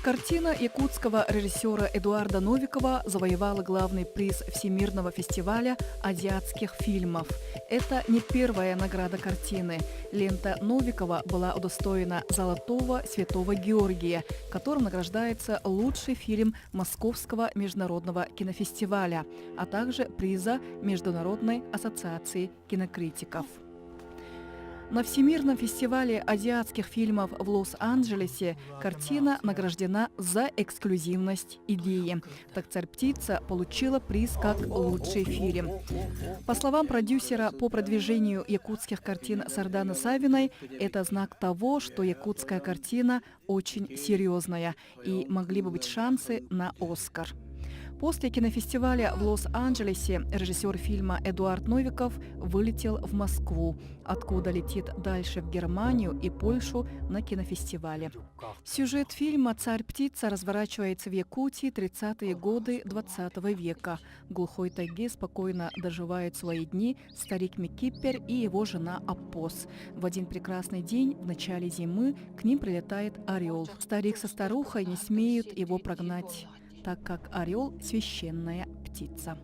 Картина якутского режиссера Эдуарда Новикова завоевала главный приз Всемирного фестиваля азиатских фильмов. Это не первая награда картины. Лента Новикова была удостоена Золотого Святого Георгия, которым награждается лучший фильм Московского международного кинофестиваля, а также приза Международной ассоциации кинокритиков. На Всемирном фестивале азиатских фильмов в Лос-Анджелесе картина награждена за эксклюзивность идеи. Так «Царь-птица» получила приз как лучший фильм. По словам продюсера по продвижению якутских картин Сарданы Савиной, это знак того, что якутская картина очень серьезная и могли бы быть шансы на «Оскар». После кинофестиваля в Лос-Анджелесе режиссер фильма Эдуард Новиков вылетел в Москву, откуда летит дальше в Германию и Польшу на кинофестивале. Сюжет фильма «Царь-птица» разворачивается в Якутии 30-е годы 20 века. В глухой тайге спокойно доживают свои дни старик Микиппер и его жена Аппос. В один прекрасный день в начале зимы к ним прилетает орел. Старик со старухой не смеют его прогнать, так как орел – священная птица.